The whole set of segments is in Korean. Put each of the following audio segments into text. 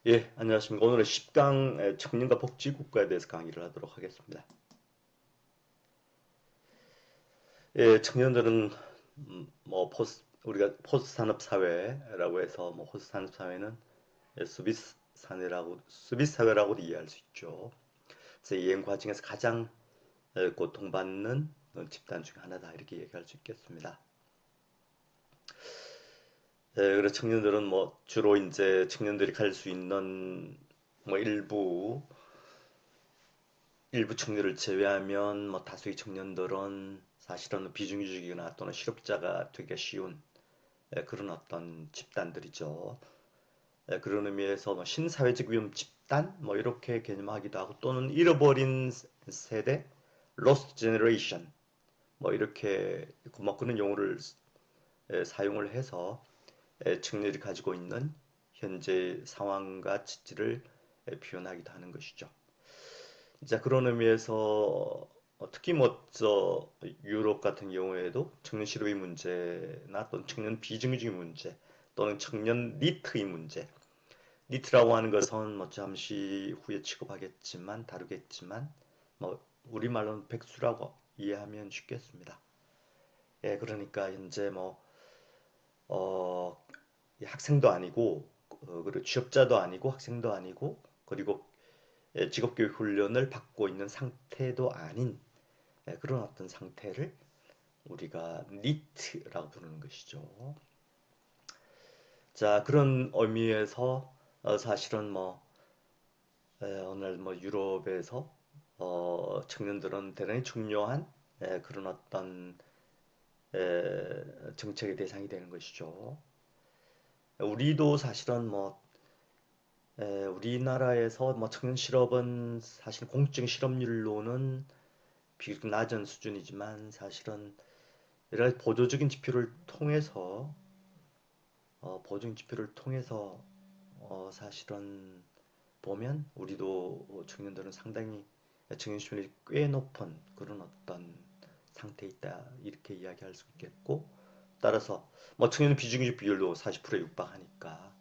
예, 안녕하십니까. 오늘은 10강 청년과 복지국가에 대해서 강의를 하도록 하겠습니다. 예, 청년들은 우리가 포스트 산업 사회라고 해서 포스트 산업 사회는 서비스 사회라고 이해할 수 있죠. 그래서 이행 과정에서 가장 고통받는 집단 중 하나다 이렇게 얘기할 수 있겠습니다. 예, 그래서 청년들은 주로 이제 청년들이 갈 수 있는 뭐 일부 청년을 제외하면 다수의 청년들은 사실은 비정규직이나 또는 실업자가 되기 쉬운 그런 어떤 집단들이죠. 그런 의미에서 신사회적 위험 집단 이렇게 개념하기도 하고 또는 잃어버린 세대 (lost generation) 이렇게 그런 용어를 사용을 해서 청년이 가지고 있는 현재 상황과 취지를 표현하기도 하는 것이죠. 자, 그런 의미에서 특히 유럽 같은 경우에도 청년 실업의 문제나 또는 청년 비정규직 문제 또는 청년 니트의 문제. 니트라고 하는 것은 잠시 후에 취급하겠지만 다루겠지만 우리말로는 백수라고 이해하면 쉽겠습니다. 예, 그러니까 현재 어, 학생도 아니고 그리고 취업자도 아니고 학생도 아니고 그리고 직업교육 훈련을 받고 있는 상태도 아닌 그런 어떤 상태를 우리가 니트라고 부르는 것이죠. 자, 그런 의미에서 사실은 오늘 유럽에서 청년들은 대단히 중요한 그런 어떤 정책의 대상이 되는 것이죠. 우리도 사실은 우리나라에서 청년 실업은 사실 공적 실업률로는 비교적 낮은 수준이지만 사실은 여러 가지 보조적인 지표를 통해서 사실은 보면 우리도 청년들은 상당히 청년 실업률이 꽤 높은 그런 어떤 상태에 있다 이렇게 이야기할 수 있겠고 따라서 청년 비정규직 비율도 40%에 육박하니까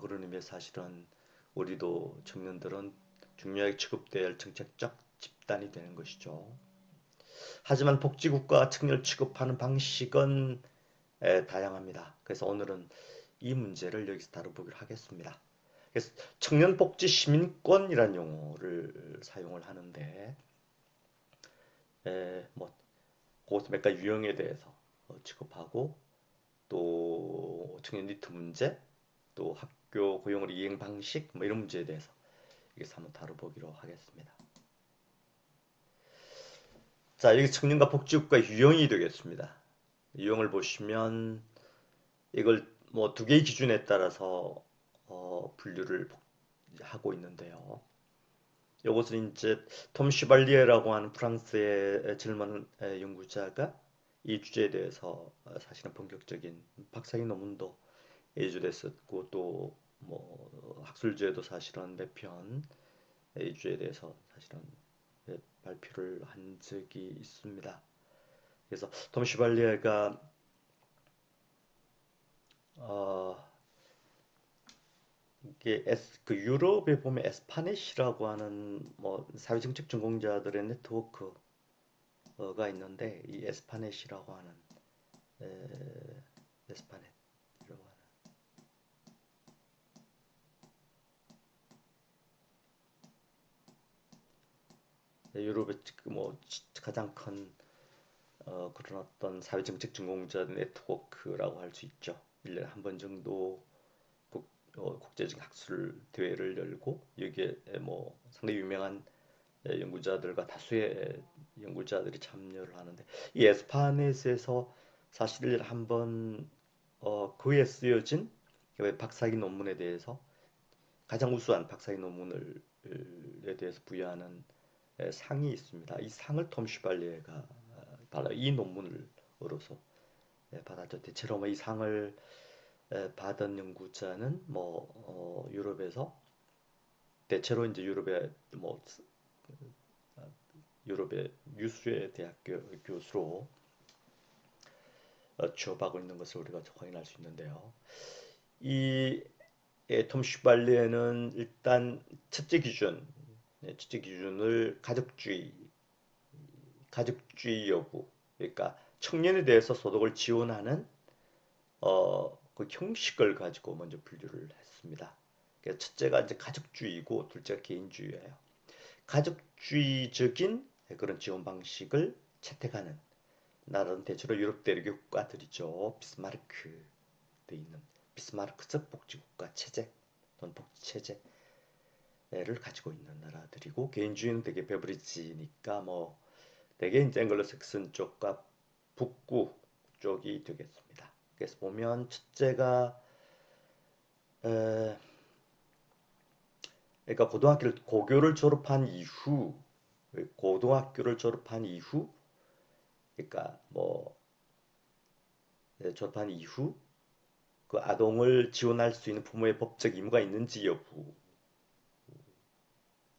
그런 의미에서 사실은 우리도 청년들은 중요하게 취급돼야 할 정책적 집단이 되는 것이죠. 하지만 복지국가 청년을 취급하는 방식은 다양합니다. 그래서 오늘은 이 문제를 여기서 다뤄보기로 하겠습니다. 그래서 청년복지 시민권이라는 용어를 사용을 하는데 그것도 몇 가지 유형에 대해서 취급하고 또 청년 니트 문제 또 학교 고용을 이행 방식 이런 문제에 대해서 여기서 한번 다뤄보기로 하겠습니다. 자, 여기 청년과 복지국가 유형이 되겠습니다. 유형을 보시면 이걸 두 개의 기준에 따라서 분류를 하고 있는데요. 이것은 이제 톰 슈발리에라고 하는 프랑스의 젊은 연구자가 이 주제에 대해서 사실은 본격적인 박사학위 논문도 제출했었고 또 학술지에도 사실은 몇 편 이 주제에 대해서 사실은 발표를 한 적이 있습니다. 그래서 톰 슈발리에가 어, 이게 그 유럽에 보면 에스파넷이라고 하는 사회정책 전공자들의 네트워크가 있는데 이 에스파넷이라고 하는 에스파넷이라고 하는 유럽의 가장 큰 그런 어떤 사회정책 전공자 네트워크라고 할 수 있죠. 1년에 한 번 정도 국제적 학술 대회를 열고 여기에 상당히 유명한 연구자들과 다수의 연구자들이 참여를 하는데 이 에스파넷에서 사실 1년에 한 번 그에 쓰여진 박사학위 논문에 대해서 가장 우수한 박사학위 논문에 대해서 부여하는 상이 있습니다. 이 상을 톰 슈발리에가 바로 이 논문으로서 받았죠. 대체로 이 상을 받은 연구자는 유럽에서 대체로 이제 유럽의 유수의 대학교 교수로 취업하고 있는 것을 우리가 확인할 수 있는데요. 이 톰 슈발리에는 일단 첫째 기준, 첫째 기준을 가족주의 여부, 그러니까 청년에 대해서 소득을 지원하는 그 형식을 가지고 먼저 분류를 했습니다. 그래서 첫째가 이제 가족주의고 둘째가 개인주의예요. 가족주의적인 그런 지원 방식을 채택하는 나라는 대체로 유럽 대륙의 국가들이죠. 비스마르크 돼 있는 비스마르크적 복지국가 체제 또는 복지 체제를 가지고 있는 나라들이고 개인주의는 되게 베브리지니까 뭐 되게 이제 앵글로색슨 쪽과 북구 쪽이 되겠습니다. 그래서 보면 첫째가 에, 그러니까 고등학교를 졸업한 이후 그러니까 뭐 졸업한 이후 그 아동을 지원할 수 있는 부모의 법적 의무가 있는지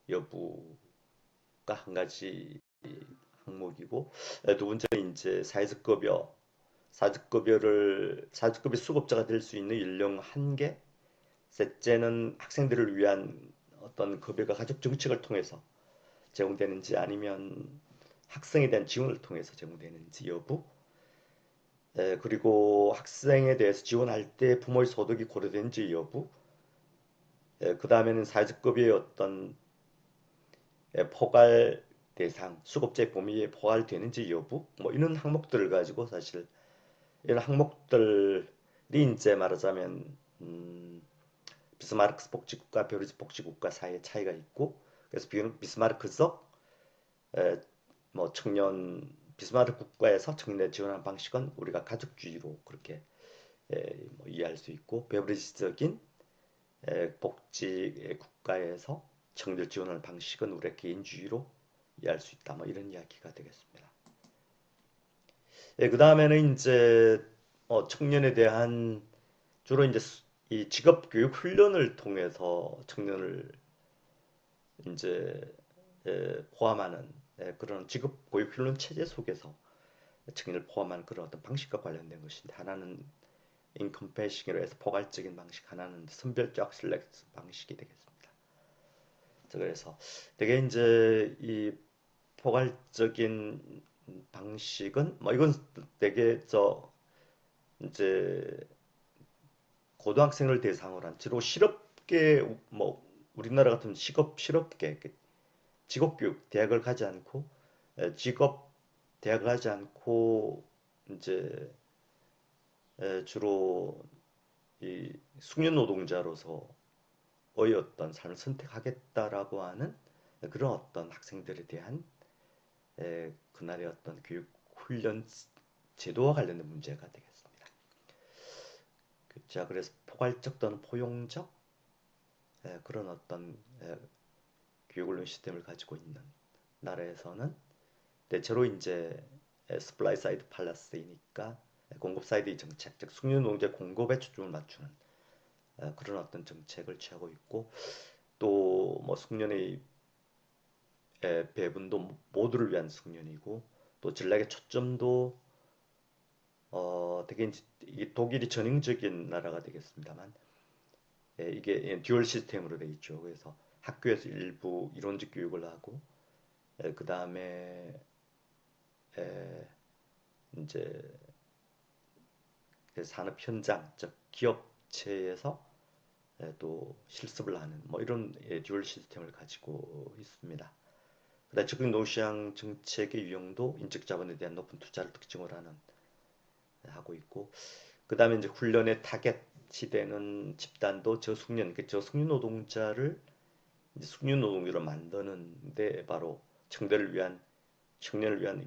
여부가 한 가지 항목이고 두 번째는 이제 사회적급여 수급자가 될 수 있는 연령 한계. 셋째는 학생들을 위한 어떤 급여가 가족 정책을 통해서 제공되는지 아니면 학생에 대한 지원을 통해서 제공되는지 여부. 그리고 학생에 대해서 지원할 때 부모의 소득이 고려되는지 여부. 그 다음에는 사회적급여의 어떤 포괄 대상, 수급자의 범위에 포괄되는지 여부, 뭐 이런 항목들을 가지고 사실 이런 항목들이 이제 말하자면 비스마르크 복지국가, 베르지 복지국가 사이의 차이가 있고, 그래서 비스마르크적 뭐 청년 비스마르크 국가에서 청년에 지원하는 방식은 우리가 가족주의로 그렇게 뭐 이해할 수 있고, 베브리지적인 복지 국가에서 청년 지원하는 방식은 우리가 개인주의로 이해할 수 있다. 뭐 이런 이야기가 되겠습니다. 그 다음에는 이제 청년에 대한 주로 이제 이 직업교육 훈련을 통해서 청년을 이제 포함하는 그런 직업교육 훈련 체제 속에서 청년을 포함하는 그런 어떤 방식과 관련된 것인데 하나는 인컴패싱으로 해서 포괄적인 방식, 하나는 선별적 셀렉트 방식이 되겠습니다. 그래서 되게 이제 이 포괄적인 방식은 뭐 이건 되게 이제 고등학생을 대상으로 한 주로 실업계 뭐 우리나라 같은 실업계 직업교육 대학을 가지 않고 직업 대학을 가지 않고 이제 주로 이 숙련 노동자로서 어떤 삶을 선택하겠다라고 하는 그런 어떤 학생들에 대한 그날의 어떤 교육 훈련 제도와 관련된 문제가 되겠습니다. 자, 그래서 포괄적 또는 포용적 그런 어떤 교육 훈련 시스템을 가지고 있는 나라에서는 대체로 이제 스플라이 사이드 팔라스이니까 공급 사이드의 정책, 즉 숙련 노동자 공급에 초점을 맞추는 그런 어떤 정책을 취하고 있고 또 뭐 숙련의 배분도 모두를 위한 숙련이고 또 전략의 초점도 되게 이게 독일이 전형적인 나라가 되겠습니다만 이게 듀얼 시스템으로 되어 있죠. 그래서 학교에서 일부 이론적 교육을 하고 그 다음에 이제 산업 현장, 즉 기업체에서 또 실습을 하는 뭐 이런 듀얼 시스템을 가지고 있습니다. 그다음 적극 노시장 정책의 유형도 인적 자본에 대한 높은 투자를 특징으로 하고 있고 그다음에 이제 훈련의 타겟이 되는 집단도 저숙련, 그 저숙련 노동자를 이제 숙련 노동자로 만드는데 바로 청년을 위한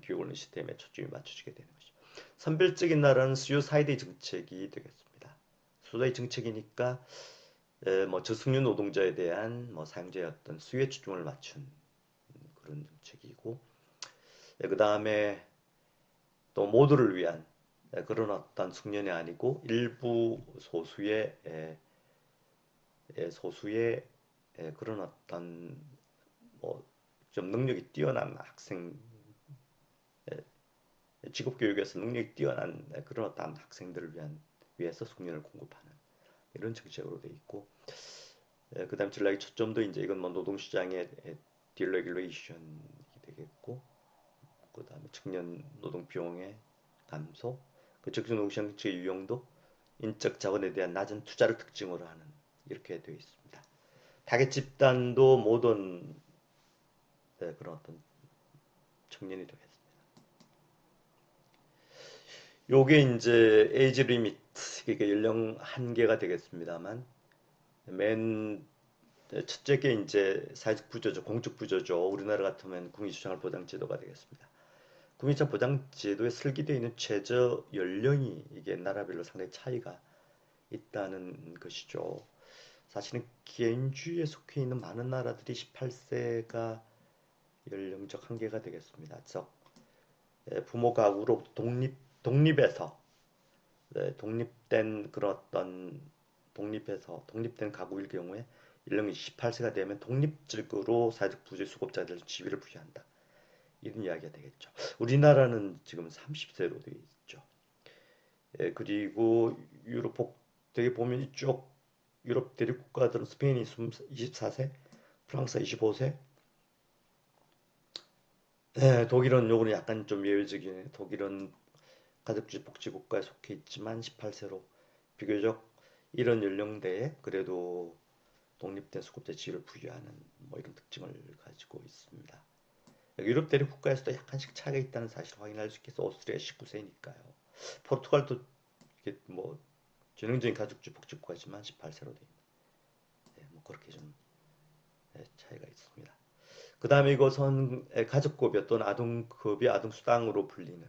교육원의 시스템에 초점이 맞춰지게 되는 것이죠. 선별적인 나라는 수요 사회의 정책이 되겠습니다. 수요의 정책이니까 뭐 저숙련 노동자에 대한 뭐 사용자의 어떤 수요에 초점을 맞춘 그런 정책이고 그 다음에 또 모두를 위한 그런 어떤 숙련이 아니고 일부 소수의 그런 어떤 뭐 좀 능력이 뛰어난 학생 직업교육에서 능력이 뛰어난 그런 어떤 학생들을 위해서 숙련을 공급하는 이런 정책으로 돼 있고, 그다음 전략의 초점도 이제 이건 뭐 노동시장의 디레귤레이션이 되겠고, 그다음에 청년 노동 비용의 감소, 그 적정노동시장 정책의 유형도 인적 자원에 대한 낮은 투자를 특징으로 하는 이렇게 되어 있습니다. 타겟 집단도 모든 그런 어떤 청년이 되겠습니다. 요게 이제 에이지 리미트, 그러니까 연령 한계가 되겠습니다만 맨 첫째 게 이제 사회적 부조죠, 공적 부조죠. 우리나라 같으면 국민수장을 보장제도가 되겠습니다. 국민수장 보장제도에 설계되어 있는 최저 연령이 이게 나라별로 상당히 차이가 있다는 것이죠. 사실은 개인주의에 속해 있는 많은 나라들이 18세가 연령적 한계가 되겠습니다. 즉 부모 가구로부터 독립해서 독립된 그런 어떤 독립된 가구일 경우에 연령이 18세가 되면 독립적으로 사회적 부재 수급자들 지위를 부여한다. 이런 이야기가 되겠죠. 우리나라는 지금 30세로 되어 있죠. 그리고 유럽 되게 보면 이쪽 유럽 대륙 국가들은 스페인이 24세, 프랑스 25세, 독일은 요거는 약간 좀 예외적이네. 독일은 가족주의 복지국가에 속해 있지만 18세로 비교적 이런 연령대에 그래도 독립된 수급자 지위를 부여하는 뭐 이런 특징을 가지고 있습니다. 유럽 대륙 국가에서도 약간씩 차이가 있다는 사실을 확인할 수 있겠어. 오스트리아 19세니까요. 포르투갈도 이게 뭐 전형적인 가족주의 복지국가지만 18세로 돼 있는. 뭐 그렇게 좀 차이가 있습니다. 그 다음에 이것은 가족급여 또는 아동급여, 아동수당으로 불리는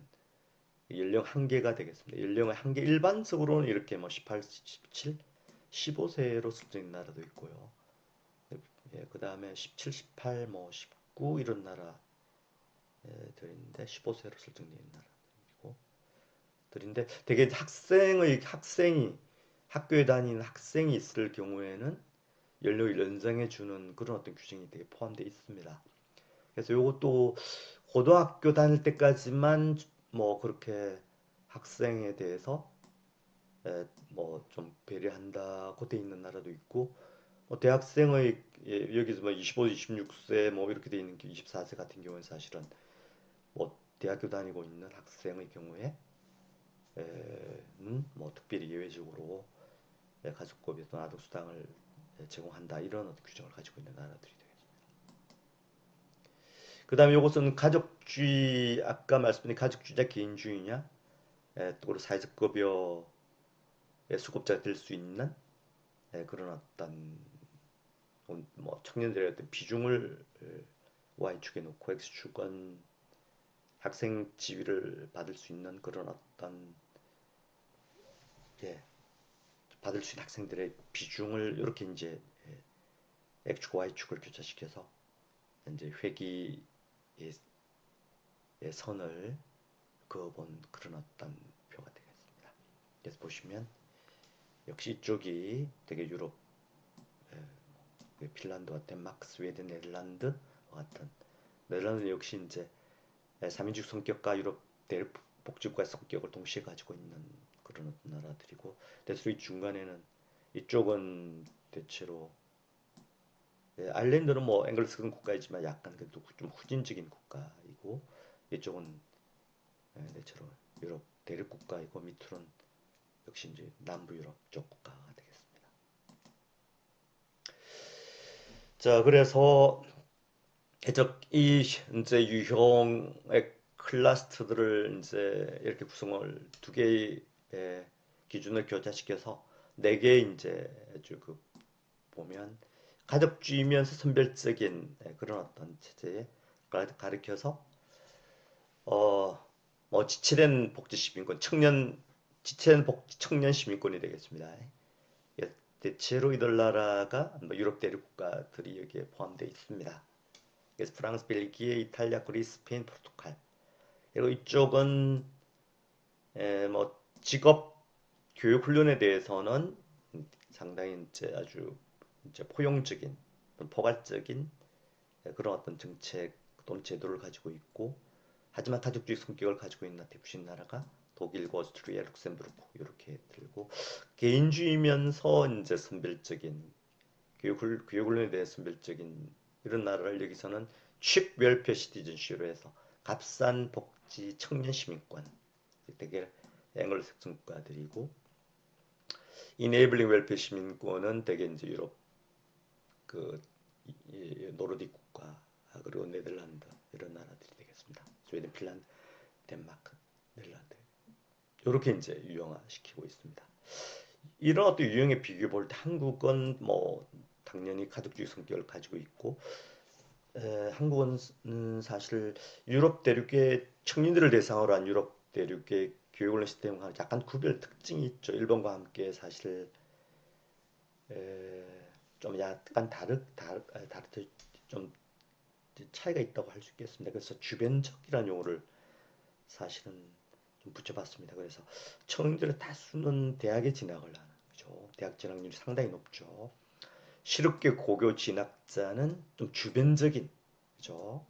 연령 한계가 되겠습니다. 연령의 한계 일반적으로는 이렇게 뭐 18, 17, 15세로 설정된 나라도 있고요. 그 다음에 17, 18, 뭐 19 이런 나라들인데 15세로 설정되어 있는 나라들이고 들인데 되게 학생이 학교에 다니는 학생이 있을 경우에는 연령을 연장해 주는 그런 어떤 규정이 되게 포함되어 있습니다. 그래서 이것도 고등학교 다닐 때까지만 뭐 그렇게 학생에 대해서 뭐 좀 배려한다고 돼 있는 나라도 있고 뭐 대학생의 여기서 뭐 25, 26세 뭐 이렇게 돼 있는 게 24세 같은 경우는 사실은 뭐 대학교 다니고 있는 학생의 경우에 뭐 특별히 예외적으로 가족급여 또는 아동수당을 제공한다 이런 어떤 규정을 가지고 있는 나라들이 되겠습니다. 그 다음에 이것은 가족주의 아까 말씀드린 가족주의냐 개인주의냐 또 사회적 급여의 수급자가 될 수 있는 그런 어떤 뭐 청년들의 어떤 비중을 Y축에 놓고 X축은 학생 지위를 받을 수 있는 그런 어떤 예, 받을 수 있는 학생들의 비중을 이렇게 이제 X축, Y축을 교차시켜서 이제 회기의 선을 그어본 그런 어떤 표가 되겠습니다. 그래서 보시면 역시 이쪽이 되게 유럽, 핀란드와 덴마크, 스웨덴, 네덜란드와 같은 네덜란드 역시 이제 3인국 성격과 유럽 대륙 복지국가의 성격을 동시에 가지고 있는 그런 나라들이고 대체로 이 중간에는 이쪽은 대체로 아일랜드는 뭐 앵글스큰 국가이지만 약간 그래도 좀 후진적인 국가이고 이쪽은 대체로 유럽 대륙 국가이고 밑으로는 역시 이제 남부 유럽 쪽 국가가 되겠습니다. 자, 그래서 이 이제 유형의 클러스터들을 이제 이렇게 구성을 두 개의 기준을 교차시켜서 네 개의 이제 아주 그 보면 가족주의면서 선별적인 그런 어떤 체제에 가르켜서 뭐 지체된 복지 시민권 지체된 복지 청년 시민권이 되겠습니다. 대체로 이들 나라가 뭐 유럽 대륙 국가들이 여기에 포함되어 있습니다. 그래서 프랑스, 벨기에, 이탈리아, 그리스, 스페인, 포르투갈. 그리고 이쪽은 뭐 직업 교육 훈련에 대해서는 상당히 이제 아주 이제 포용적인 포괄적인 그런 어떤 정책 또는 제도를 가지고 있고 하지만 다족주의 성격을 가지고 있는 대부분 나라가 독일과 오스트리아, 룩셈부르크 이렇게 들고 개인주의면서 이제 선별적인 교육 훈련에 대해 선별적인 이런 나라를 여기서는 취업 웰페어 시티즌시로 해서 값싼 복지 청년 시민권 되게 앵글로색슨 국가들이고 이네이블링 웰페어 시민권은 되게 이제 유럽 그 노르딕 국가 그리고 네덜란드 이런 나라들이 되겠습니다. 스웨덴, 핀란드, 덴마크, 네덜란드 이렇게 이제 유형화시키고 있습니다. 이런 어떤 유형의 비교 볼 때 한국은 뭐 당연히 가족주의 성격을 가지고 있고 한국은 사실 유럽 대륙의 청년들을 대상으로 한 유럽 대륙의 교육을 시스템과 약간 구별 특징이 있죠. 일본과 함께 사실 에, 좀 약간 다르 좀 차이가 있다고 할 수 있겠습니다. 그래서 주변적이라는 용어를 사실은 좀 붙여봤습니다. 그래서 청년들의 다수는 대학에 진학을 하는 거죠. 대학 진학률이 상당히 높죠. 실업계 고교 진학자는 좀 주변적인, 그죠?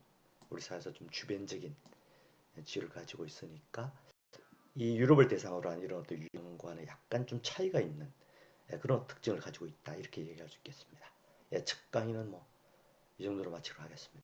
우리 사회에서 좀 주변적인 지위를 가지고 있으니까 이 유럽을 대상으로 한 이런 어떤 유형과는 약간 좀 차이가 있는 그런 특징을 가지고 있다 이렇게 얘기할 수 있겠습니다. 첫 강의는 뭐 이 정도로 마치도록 하겠습니다.